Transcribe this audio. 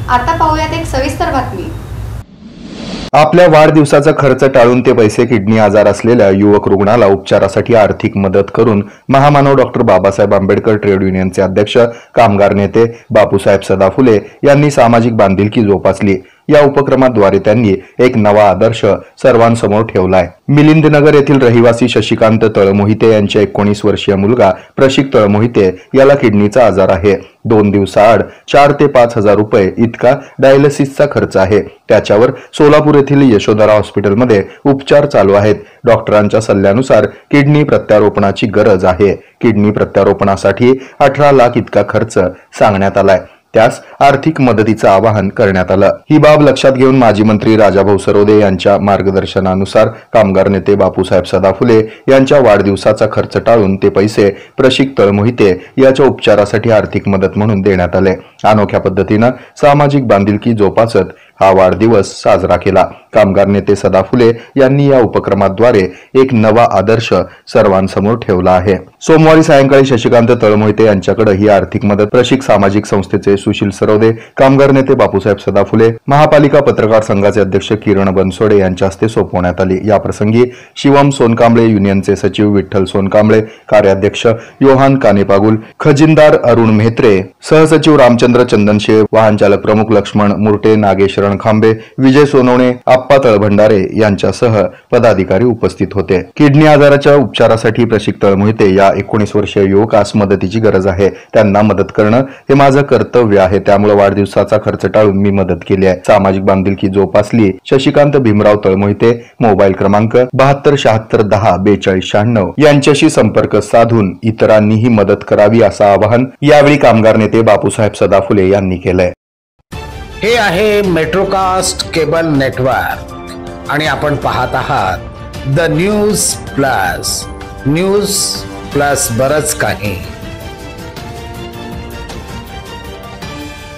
आता पाहूयात एक सविस्तर बातमी। आपल्या वाढदिवसाचा खर्च टाळून ते पैसे किडनी आजार असलेल्या युवक रुग्णाला उपचारासाठी आर्थिक मदत करून महामानव डॉक्टर बाबासाहेब आंबेडकर ट्रेड युनियनचे अध्यक्ष कामगार नेते बापूसाहेब सदाफुले यांनी सामाजिक बांधिलकी जोपासली। या उपक्रमाद्वारे त्यांनी एक नवा आदर्श सर्वांसमोर ठेवलाय। मिलिंदनगर येथील रहिवासी शशिकांत तळमोहिते यांच्या 19 वर्षीय मुलगा प्रशिक तळमोहिते याला किडनीचा आजार आहे। 2 दिवसाआड 4 ते 5 हजार रुपये इतका डायलिसिसचा खर्च आहे। त्याच्यावर सोलापूर येथील यशोधरा हॉस्पिटलमध्ये उपचार चालू आहेत। डॉक्टरांच्या सल्ल्यानुसार किडनी प्रत्यारोपणाची गरज आहे। किडनी प्रत्यारोपणासाठी 18 लाख इतका खर्च सांगण्यात आलाय। त्यास आर्थिक मदतीचं आवाहन करण्यात आलं। ही बाब लक्षात घेऊन माजी मंत्री राजाभाऊ सरोदे यांच्या मार्गदर्शनानुसार कामगार नेते बापूसाहेब सदाफुले यांच्या वाढदिवसाचा खर्च टाळून ते पैसे प्रशिक तळमोहिते याच्या उपचारासाठी आर्थिक मदत म्हणून देण्यात आले। अनोख्या पद्धतीनं सामाजिक बांधिलकी जोपासत हा वाढदिवस साजरा केला। कामगार नेते सदाफुले यांनी या उपक्रमाद्वारे एक नवा आदर्श सर्वांसमोर ठेवला आहे। सोमवारी सायंकाळी शशिकांत तळमोहिते यांच्याकडे ही आर्थिक मदत प्रशिक सामाजिक संस्थेचे सुशील सरोदे, कामगार नेते बापूसाहेब सदाफुले, महापालिका पत्रकार संघाचे अध्यक्ष किरण बनसोडे यांच्या हस्ते सोपवण्यात आली। या प्रसंगी शिवम सोनकांबळे, युनियनचे सचिव विठ्ठल सोनकांबळे, कार्याध्यक्ष योहान कानेपागुल, खजिनदार अरुण मेहत्रे, सहसचिव रामचंद्र चंदनशे, वाहन चालक प्रमुख लक्ष्मण मुर्टे, नागेश रणखांबे, विजय सोनवणे, आप्पा तळभंडारे यांच्यासह पदाधिकारी उपस्थित होते। किडनी आजाराच्या उपचारासाठी प्रशिक तळमोहिते या 19 वर्षीय युवकास मदतीची गरज आहे। त्यांना मदत करणं हे माझं कर्तव्य आहे। त्यामुळे वाढदिवसाचा खर्च टाळून मी मदत केली आहे। सामाजिक बांधिलकी जोपासली। शशिकांत भीमराव तळमोहिते, मोबाईल क्रमांक 72 76 10 42 96 यांच्याशी संपर्क साधून इतरांनीही मदत करावी असं आवाहन यावेळी कामगार नेते बापूसाहेब सदाफुले यांनी केलंय। हे आहे मेट्रोकास्ट केबल नेटवर्क आणि आपण पाहत आहात द न्यूज प्लस बरच काही।